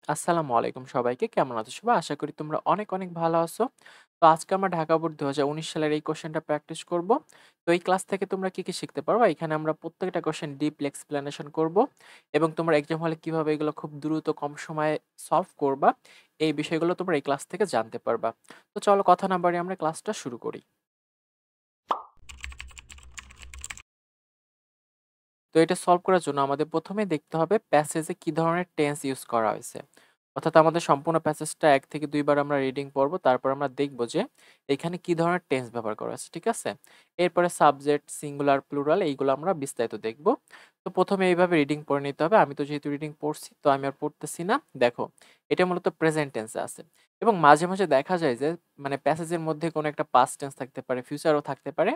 আসসালামু আলাইকুম সবাইকে। কেমন আছো সবাই? আশা করি তোমরা অনেক, অনেক ভালো আছো। তো আজকে আমরা ঢাকা বোর্ড ২০১৯ সালের এই কোয়েশ্চেনটা প্র্যাকটিস করব। তো এই ক্লাস থেকে তোমরা কি, কি শিখতে পারবা? এখানে আমরা প্রত্যেকটা কোয়েশ্চেন ডিপলি এক্সপ্লেনেশন করব এবং তোমরা এক্সাম হলে কিভাবে এগুলো খুব দ্রুত কম সময়ে সলভ করবা, এই বিষয়গুলো তোমরা এই ক্লাস থেকে জানতে পারবা। তো চলো কথা না বাড়িয়ে আমরা ক্লাসটা শুরু করি। তো এটা সলভ করার জন্য আমাদের ১ম এ দেখতে হবে প্যাসেজে কি ধরনের টেন্স ইউজ করা হয়েছে। অর্থাৎ আমাদের সম্পূর্ণ প্যাসেজটা ১ থেকে ২ বার আমরা রিডিং পড়ব। তারপর আমরা দেখব যে এখানে কি ধরনের টেন্স ব্যবহার করা আছে। ঠিক আছে? এরপরে সাবজেক্ট, সিঙ্গুলার, প্লুরাল এইগুলো আমরা বিস্তারিত দেখব। তো ১ম এ এইভাবে রিডিং পড়ে নিতে হবে। আমি তো যেহেতু রিডিং পড়ছি তো আমি আর পড়তেছি না। দেখো, এটা মূলত প্রেজেন্ট টেন্সে আছে। এবং মাঝে, মাঝে দেখা যায় যে মানে প্যাসেজের মধ্যে কোনো একটা পাস্ট টেন্স থাকতে পারে, ফিউচারও থাকতে পারে।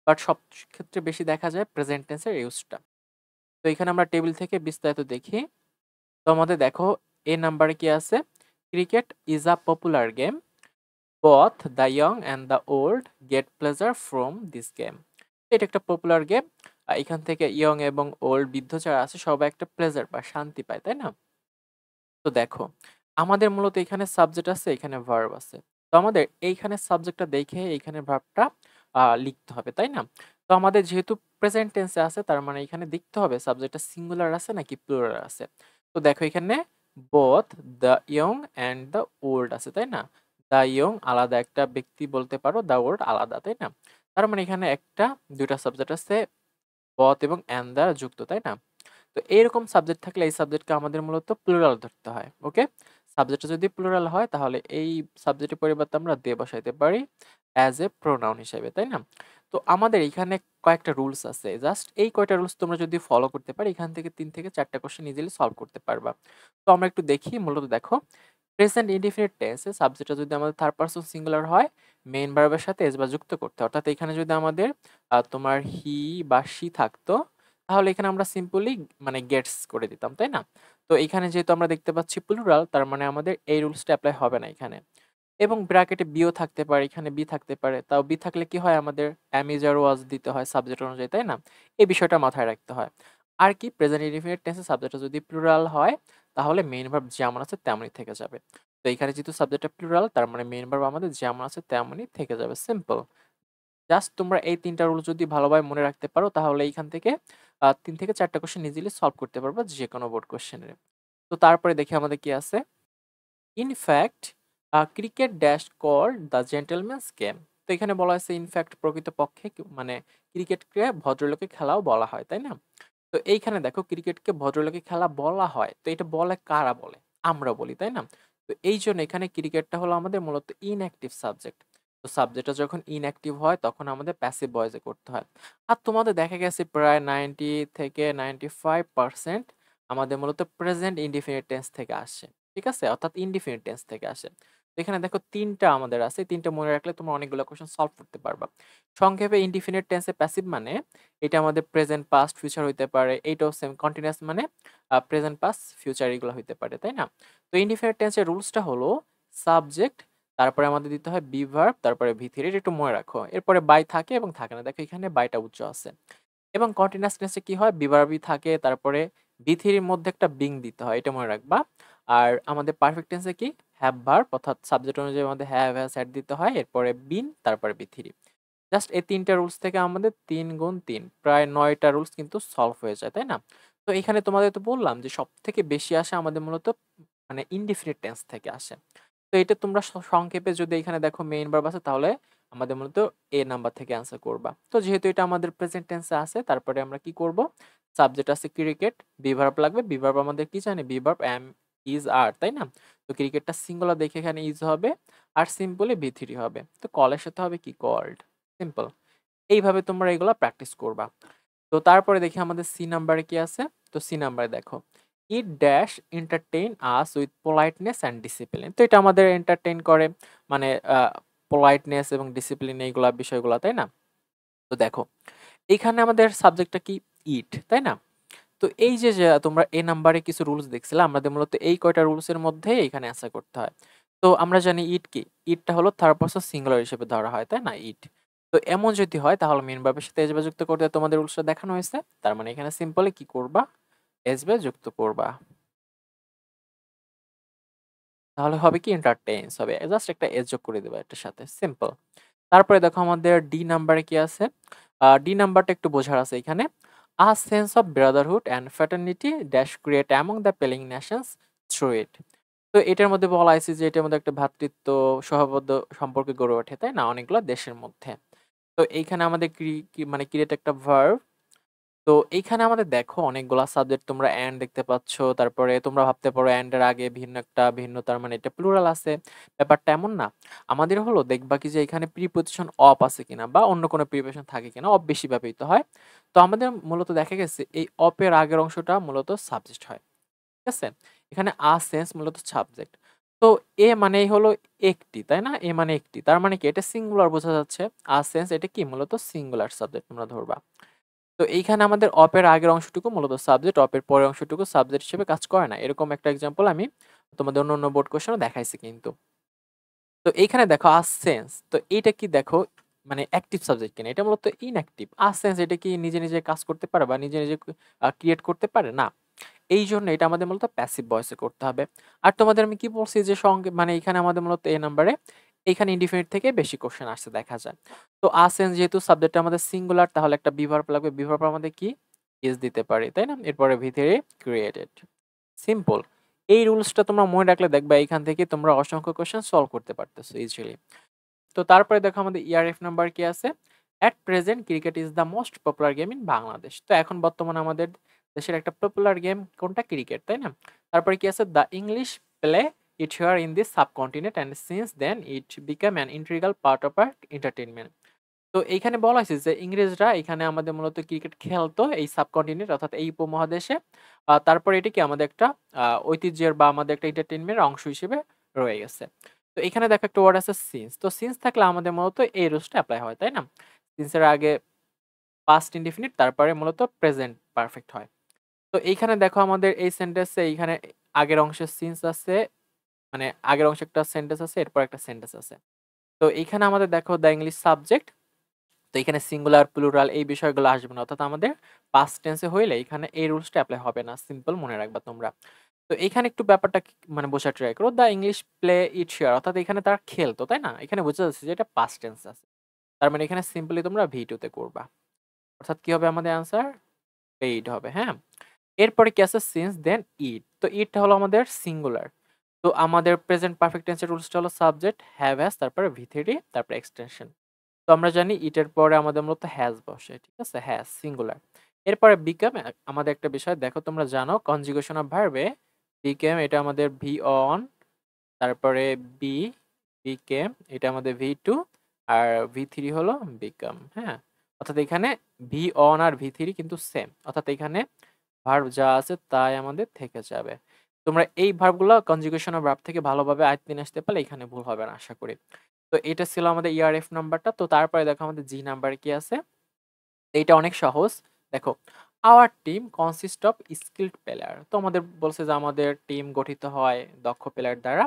বাট সব ক্ষেত্রে বেশি দেখা যায় প্রেজেন্ট টেন্সের ইউজটা। তো এখানে আমরা টেবিল থেকে বিস্তারিত দেখি। তো আমাদের দেখো এ নাম্বারে কি আছে? Cricket is a popular game. Both the young and the old gate pleasure from this game. এটা একটা পপুলার গেম। এখান থেকে ইয়ং এবং ওল্ড বৃদ্ধ যারা আছে সবাই একটা প্লেজার পায়, শান্তি পায়, তাই না? তো দেখো, আমাদের মূলত এখানে সাবজেক্ট আছে, এখানে ভার্ব আছে। তো আমাদের এইখানে সাবজেক্টটা দেখে এইখানে ভার্বটা লিখতে হবে, তাই না? তো আমাদের যেহেতু প্রেজেন্ট টেন্সে আছে তার মানে এখানে দেখতে হবে সাবজেক্টটা সিঙ্গুলার আছে নাকি প্লুরাল আছে। তো দেখো এখানে both the young and the old আছে, তাই না? দ্য ইয়ং আলাদা একটা ব্যক্তি বলতে পারো, দ্য ওল্ড আলাদা, তাই না? তার মানে এখানে একটা দুইটা সাবজেক্ট আছে, বথ এবং অ্যান্ড দ্বারা যুক্ত, তাই না? তো এরকম সাবজেক্ট থাকলে এই সাবজেক্টকে আমাদের মূলত প্লুরাল ধরতে হয়। ওকে? সাবজেক্টটা যদি প্লুরাল হয় তাহলে এই সাবজেক্টের পরিবর্তে আমরা দে বসাইতে পারি অ্যাজ এ প্রোনাউন হিসেবে, তাই না? তো আমাদের এখানে কয়েকটা রুলস আছে। জাস্ট এই কয়টা রুলস তোমরা যদি ফলো করতে পারো এখান থেকে ৩ থেকে ৪ টা কোয়েশ্চেন ইজিলি সলভ করতে পারবা। তো আমরা একটু দেখি। মূলত দেখো, প্রেজেন্ট ইনডিফিনিট টেন্সে সাবজেক্টটা যদি আমাদের থার্ড পারসন সিঙ্গুলার হয়, মেইন ভার্বের সাথে এস বা যুক্ত করতে হয়। অর্থাৎ এখানে যদি আমাদের তোমার হি বা শি থাকতো তাহলে এখানে আমরা সিম্পলি মানে গেটস করে দিতাম, তাই না? তো এখানে যেহেতু আমরা দেখতে পাচ্ছি প্লুরাল তার মানে আমাদের এই রুলসটা এপ্লাই হবে না এখানে। এবং ব্র্যাকেটে বিও থাকতে পারে, এখানে বি থাকতে পারে। তাও বি থাকলে কি হয়, আমাদের অ্যাম ইজ আর ওয়াজ দিতে হয় সাবজেক্ট অনুযায়ী, তাই না? এই বিষয়টা মাথায় রাখতে হয়। আর কি, প্রেজেন্ট ইনডিফিনিট টেন্সে সাবজেক্টটা যদি প্লুরাল হয় তাহলে মেইন ভার্ব যেমন আছে তেমনই থেকে যাবে। তো এখানে যেহেতু সাবজেক্টটা প্লুরাল তার মানে মেইন ভার্ব আমাদের যেমন আছে তেমনই থেকে যাবে। সিম্পল। জাস্ট তোমরা এই ৩ টা রুল যদি ভালোভাবে মনে রাখতে পারো তাহলে এইখান থেকে ৩ থেকে ৪ টা কোয়েশ্চেন ইজিলি সলভ করতে পারবা যেকোনো বোর্ড কোয়েশ্চেনের। তো তারপরে দেখি আমাদের কি আছে। In fact cricket dash called the gentleman's game. তো এখানে বলা হয়েছে ইনফ্যাক্ট প্রকৃতপক্ষে মানে ক্রিকেটকে ভদ্রলোকের খেলাও বলা হয়, তাই না? তো এইখানে দেখো ক্রিকেটকে ভদ্রলোকের খেলা বলা হয়। তো এটা বলে কারা বলে? আমরা বলি, তাই না? তো এইজন্য এখানে ক্রিকেটটা হলো আমাদের মূলত ইনঅ্যাক্টিভ সাবজেক্ট। তো সাবজেক্টটা যখন ইনঅ্যাক্টিভ হয় তখন আমাদের প্যাসিভ ভয়েসে করতে হয়। আর তোমাদের দেখা গেছে প্রায় 90 থেকে 95% আমাদের মূলত প্রেজেন্ট ইনডিফিনিট টেন্স থেকে আসে। ঠিক আছে? অর্থাৎ ইনডিফিনিট টেন্স থেকে আসে। তো এখানে দেখো ৩ টা আমাদের আছে। ৩ টা মনে রাখলে তোমরা অনেকগুলো কোয়েশ্চেন সলভ করতে পারবা। সংক্ষেপে ইনডিফিনিট টেন্সে প্যাসিভ মানে এটা আমাদের প্রেজেন্ট, পাস্ট, ফিউচার হইতে পারে। এইটাও সেম কন্টিনিউয়াস মানে প্রেজেন্ট, পাস্ট, ফিউচার এগুলো হইতে পারে, তাই না? তো ইনডিফিনিট টেন্সের রুলসটা হলো সাবজেক্ট, তারপরে আমাদের দিতে হয় বি ভার্ব, তারপরে ভি থ্রি। এটা একটু মনে রাখো। এরপরে বাই থাকে এবং থাকে না। দেখো এখানে বাইটা উচ্চ আছে। এবং কন্টিনিউয়াস টেন্সে কি হয়? বি ভার্বই থাকে, তারপরে বি থ্রি এর মধ্যে একটা বিং দিতে হয়। এটা মনে রাখবা। আর আমাদের পারফেক্ট টেন্সে কি? হ্যাভ ভার্ব অর্থাৎ সাবজেক্ট অনুযায়ী আমাদের হ্যাভ, হ্যাজ, হ্যাড দিতে হয়। এরপরে বিন, তারপরে বি থ্রি। জাস্ট এই ৩ টা রুলস থেকে আমাদের ৩ গুণ ৩ প্রায় ৯ টা রুলস কিন্তু সলভ হয়ে যায়, তাই না? তো এখানে তোমাদের তো বললাম যে সবথেকে বেশি আসে আমাদের মূলত মানে ইনডিফিনিট টেন্স থেকে আসে। তো এটা তোমরা সংক্ষেপে যদি এখানে দেখো মেইন ভার্ব আছে তাহলে আমাদের মূলত এ নাম্বার থেকে অ্যান্সার করবা। তো যেহেতু এটা আমাদের প্রেজেন্ট টেন্সে আছে তারপরে আমরা কি করব? সাবজেক্ট আছে ক্রিকেট, বি ভার্ব লাগবে। বি ভার্ব আমাদের কি জানি? বি ভার্ব অ্যাম, ইজ, আর, তাই না? তো ক্রিকেটটা সিঙ্গুলার দেখে এখানে ইজ হবে আর সিম্পলি ভি থ্রি হবে। তো কলের সাথে হবে কি? কল্ড। সিম্পল। এইভাবে তোমরা এগুলা প্র্যাকটিস করবা। তো তারপরে দেখি আমাদের সি নাম্বারে কি আছে। তো সি নাম্বারে দেখো, it dash entertain us with politeness and discipline. তো এটা আমাদের এন্টারটেইন করে মানে পোলাইটনেস এবং ডিসিপ্লিন এইগুলা বিষয়গুলা, তাই না? তো দেখো এখানে আমাদের সাবজেক্টটা কি? ইট, তাই না? তো এই যে তোমরা এ নাম্বারে কিছু রুলস দেখছিলা, আমাদের মূলত এই কয়টা রুলসের মধ্যে এখানে অ্যান্সার করতে হয়। তো আমরা জানি ইট কি? ইটটা হলো থার্ড পারসন সিঙ্গুলার হিসেবে ধরা হয়, তাই না? ইট। তো এমন যদি হয় তাহলে মেইন ভার্বের সাথে এস যুক্ত করতে তোমাদের রুলসটা দেখানো হয়েছে। তার মানে এখানে সিম্পলি কি করবা? এস যুক্ত করবা। তাহলে হবে কি এন্টারটেইনস হবে। জাস্ট একটা এস যোগ করে দেবা এটার সাথে। সিম্পল। তারপরে দেখো আমাদের ডি নাম্বারে কি আছে? ডি নাম্বারটা একটু বোঝার আছে এখানে। A sense of brotherhood and fraternity dash create among the playing nations through it. তো এটার মধ্যে বলা হয়েছে যে এটার মধ্যে একটা ভ্রাতৃত্ব সহবদ্ধ সম্পর্ক গড়ে ওঠে, তাই না? অনেকগুলো দেশের মধ্যে। তো এইখানে আমাদের মানে ক্রিয়েট একটা ভার্ব। তো এইখানে আমাদের দেখো অনেকগুলা সাবজেক্ট তোমরা এন্ড দেখতে পাচ্ছ। তারপরে তোমরা ভাবতে পারো এন্ড এর আগে ভিন্ন একটা ভিন্ন তার মানে এটা প্লুরাল আছে। ব্যাপারটা এমন না। আমাদের হলো দেখবা কি যে এখানে প্রিপোজিশন অফ আছে কিনা বা অন্য কোনো প্রিপোজিশন থাকে কিনা। অফ বেশি ব্যবহৃত হয়। তো আমাদের মূলত দেখা গেছে এই অফ এর আগের অংশটা মূলত সাবজেক্ট হয়। ঠিক আছে? এখানে আ সেন্স মূলত সাবজেক্ট। তো এ মানেই হলো একটি, তাই না? এ মানে একটি। তার মানে কি এটা সিঙ্গুলার বোঝা যাচ্ছে। আ সেন্স এটা কি মূলত সিঙ্গুলার সাবজেক্ট তোমরা ধরবা। তো এইখানে আমাদের অপ এর আগের অংশটুকু মূলত সাবজেক্ট, অপ এর পরের অংশটুকু সাবজেক্ট হিসেবে কাজ করে না। এরকম একটা এক্সাম্পল আমি তোমাদের অন্য বোর্ড কোয়েশ্চেনে দেখাইছি কিন্তু। তো এইখানে দেখো আসেন্স, তো এইটা কি দেখো মানে অ্যাক্টিভ সাবজেক্ট কিনা? এটা মূলত ইনঅ্যাক্টিভ। আসেন্স এটা কি নিজে নিজে কাজ করতে পারে বা নিজে নিজে ক্রিয়েট করতে পারে না। এই জন্য এটা আমাদের মূলত প্যাসিভ ভয়েসে করতে হবে। আর তোমাদের আমি কি বলছি যে সঙ্গে মানে এখানে আমাদের মূলত এ নাম্বারে এখানে ইনডিফিনিট থেকে বেশি কোশ্চেন আসছে দেখা যায়। তো আসেন্স যেহেতু সাবজেক্ট আমাদের সিঙ্গুলার তাহলে একটা বিভার্ব লাগবে। বিভার্ব আমাদের কি ইজ দিতে পারি, তাই না? এরপরে ভিতরে ক্রিয়েটেড। সিম্পল। এই রুলসটা তোমরা মনে রাখলে দেখবা এখান থেকে তোমরা অসংখ্য কোশ্চেন সলভ করতে পারতেছো ইজিলি। তো তারপরে দেখো আমাদের ইআরএফ নাম্বার কি আছে? At present cricket is the most popular game in Bangladesh. তো এখন বর্তমানে আমাদের দেশের একটা পপুলার গেম কোনটা? ক্রিকেট, তাই না? তারপরে কি আছে? The English play it here in this subcontinent and since then it become an integral part of our entertainment. তো এইখানে বলা হয়েছে যে ইংরেজরা এখানে আমাদের মূলত ক্রিকেট খেলতো এই সাবকন্টিনেন্ট অর্থাৎ এই উপমহাদেশে। তারপরে এটি কি আমাদের একটা ঐতিহ্যের বা আমাদের একটা এন্টারটেইনমেন্টের অংশ হিসেবে রয়ে গেছে। তো এখানে দেখো একটা ওয়ার্ড আছে সিন্স। তো সিন্স থাকলে আমাদের মূলত এই রুলসটা এপ্লাই হয়, তাই না? সিন্সের আগে পাস্ট ইনডিফিনিট তারপরে মূলত প্রেজেন্ট পারফেক্ট হয়। তো এইখানে দেখো আমাদের এই সেন্টেন্সে এইখানে আগের অংশে সিন্স আছে, মানে আগের অংশে একটা সেন্টেন্স আছে, এরপর একটা সেন্টেন্স আছে। তো এইখানে আমাদের দেখো দ্য ইংলিশ সাবজেক্ট। তো এখানে সিঙ্গুলার, প্লুরাল এই বিষয়গুলো আসবে না। অর্থাৎ আমাদের পাস্ট টেন্সে হইলে এখানে এই রুলসটা এপ্লাই হবে না। সিম্পল মনে রাখবা তোমরা। তো এখানে একটু ব্যাপারটা মানে বোঝার ট্রাই করো। The English play it share অর্থাৎ এখানে তারা খেলতো, তাই না? এখানে বোঝা যাচ্ছে যে এটা পাস্ট টেন্স আছে। তার মানে এখানে সিম্পলি তোমরা ভি2 তে করবা। অর্থাৎ কি হবে আমাদের অ্যান্সার? পেইড হবে, হ্যাঁ? এরপরে কি আছে? সিন্স দেন ইট। তো ইটটা হলো আমাদের সিঙ্গুলার। তো আমাদের প্রেজেন্ট পারফেক্ট টেন্সের রুলসটা হলো সাবজেক্ট, হ্যাভ, হ্যাজ, তারপরে ভি3, তারপরে এক্সটেনশন। তো আমরা জানি ইটের পরে আমাদের মূলত হ্যাজ বসে, ঠিক আছে? Has singular. এরপরে বিকাম আমাদের একটা বিষয় দেখো তোমরা জানো কনজুগেশন অফ ভার্বে বিকেম এটা আমাদের ভি অন, তারপরে বি বিকেম এটা আমাদের ভি2, আর ভি3 হলো বিকাম, হ্যাঁ? অর্থাৎ এখানে ভি অন আর ভি3 কিন্তু সেম। অর্থাৎ এখানে ভার্ব যা আছে তাই আমাদের থেকে যাবে। তোমরা এই ভার্বগুলো কনজুগেশন অফ ভার্ব থেকে ভালোভাবে আয়ত্তে নিয়ে আসতে পারলে এখানে ভুল হবে না আশা করি। তো এটা ছিল আমাদের ইআরএফ নাম্বারটা। তো তারপরে দেখো আমাদের জি নাম্বারে কি আছে? এইটা অনেক সহজ। দেখো, our team consist of skilled player. তো আমাদের বলছে যে আমাদের টিম গঠিত হয় দক্ষ প্লেয়ার দ্বারা।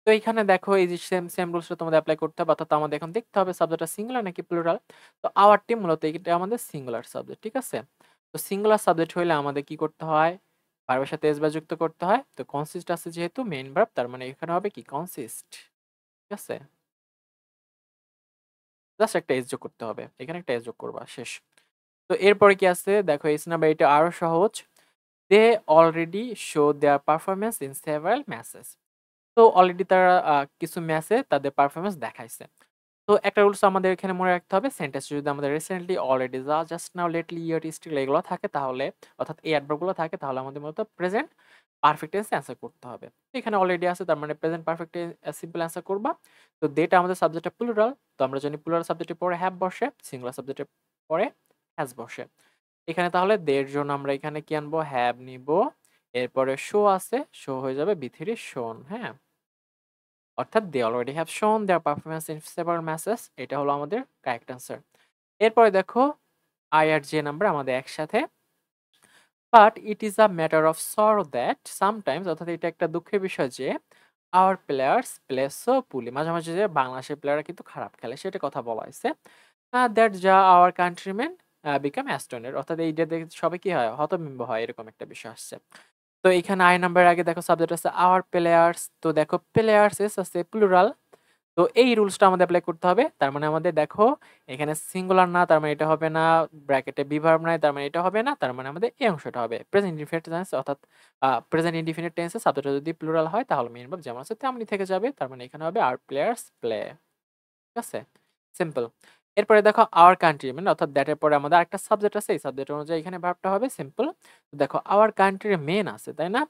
তো এইখানে দেখো এই যে সেম সেম রুলসটা তোমাদের এপ্লাই করতে হবে। অর্থাৎ আমাদের এখন দেখতে হবে সাবজেক্টটা সিঙ্গুলার নাকি প্লুরাল। তো আওয়ার টিম মূলত এটা আমাদের সিঙ্গুলার সাবজেক্ট, ঠিক আছে? তো সিঙ্গুলার সাবজেক্ট হইলে আমাদের কি করতে হয়? ভার্বের সাথে এস বা যুক্ত করতে হয়। তো কনসিস্ট আছে যেহেতু মেইন ভার্ব, তার মানে এখানে হবে কি কনসিস্ট, ঠিক আছে? জাস্ট একটা এস যোগ করতে হবে। এখানে একটা এস যোগ করবা, শেষ। তো এরপরে কি আছে? দেখো এস নাম্বার এটা আরো সহজ। They already show their performance in several matches. তো অলরেডি তারা কিছু ম্যাচে তাদের পারফরম্যান্স দেখাইছে। তো একটা রুলস আমাদের এখানে মনে রাখতে হবে, সেন্টেন্স যদি আমাদের recently, already, just now, lately, yet, still এগুলো থাকে তাহলে অর্থাৎ এই অ্যাডভার্ব গুলো থাকে তাহলে আমাদের মূলত প্রেজেন্ট পারফেক্ট টেন্সে অ্যান্সার করতে হবে। এখানে অলরেডি আছে তার মানে প্রেজেন্ট পারফেক্ট সিম্পল অ্যান্সার করবা। তো দেটা আমাদের সাবজেক্টটা প্লুরাল। তো আমরা জানি প্লুরাল সাবজেক্টের পরে হ্যাভ বসে, সিঙ্গুলার সাবজেক্টের পরে হ্যাজ বসে। এখানে তাহলে দের জন্য আমরা এখানে কি আনবো? হ্যাভ নিব। এরপরে শো আছে, শো হয়ে যাবে বি3 শোন, হ্যাঁ? অর্থাৎ দে already have shown their performance in several matches. এটা হলো আমাদের কারেক্ট অ্যান্সার। এরপরে দেখো আই আর জে নাম্বার আমাদের একসাথে। But it is a matter of sorrow that sometimes অর্থাৎ এটা একটা দুঃখের বিষয় যে আওয়ার প্লেয়ার্স প্লে সো পুলি মাঝে মাঝে যে বাংলাদেশের প্লেয়াররা কিন্তু খারাপ খেলে সেটা কথা বলা হয়েছে। দ্যাট যা আওয়ার কান্ট্রিম্যান বিকাম অ্যাস্টনের অর্থাৎ এই যে সবাই কি হয় হতবিম্ব হয় এরকম একটা বিষয় আসছে। তো এখানে আই নাম্বারের আগে দেখো সাবজেক্ট আছে আওয়ার প্লেয়ার্স। তো দেখো প্লেয়ার্স আছে প্লুরাল। তো এই রুলসটা আমাদের এপ্লাই করতে হবে। তার মানে আমাদের দেখো এখানে সিঙ্গুলার না, তার মানে এটা হবে না। ব্র্যাকেটে বি ভার্ব নাই, তার মানে এটা হবে না। তার মানে আমাদের এই অংশটা হবে প্রেজেন্ট ইনডিফিনিট টেন্স, অর্থাৎ প্রেজেন্ট ইনডিফিনিট টেন্সে সাবজেক্টটা যদি প্লুরাল হয় তাহলে মেইন ভার্ব যেমন আছে তেমনি থেকে যাবে। তার মানে এখানে হবে আর প্লেয়ার্স প্লে। ঠিক আছে? সিম্পল। এরপরে দেখো আওয়ার কান্ট্রি, মানে অর্থাৎ দ্যাট এর পরে আমাদের আরেকটা সাবজেক্ট আছে। এই সাবজেক্ট অনুযায়ী এখানে ভার্বটা হবে সিম্পল। দেখো আওয়ার কান্ট্রির মেন আছে, তাই না?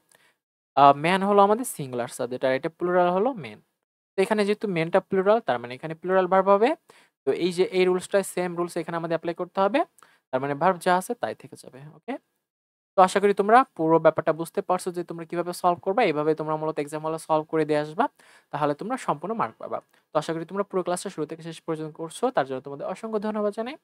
ম্যান হলো আমাদের সিঙ্গুলার সাবজেক্ট আর এটা প্লুরাল হলো মেন। তো এখানে যেহেতু মেনটা প্লুরাল তার মানে এখানে প্লুরাল ভার্ব হবে। তো এই যে এই রুলসটা সেম রুলস এখানে আমাদের অ্যাপ্লাই করতে হবে। তার মানে ভার্ব যা আছে তাই থেকে যাবে। ওকে? তো আশা করি তোমরা পুরো ব্যাপারটা বুঝতে পারছো যে তোমরা কিভাবে সলভ করবা। এভাবে তোমরা মূলত এক্সাম হলে সলভ করে দিয়ে আসবা। তাহলে তোমরা সম্পূর্ণ মার্ক পাবা। তো আশা করি তোমরা পুরো ক্লাসটা শুরু থেকে শেষ পর্যন্ত করছো। তার জন্য তোমাদের অসংখ্য ধন্যবাদ জানাই।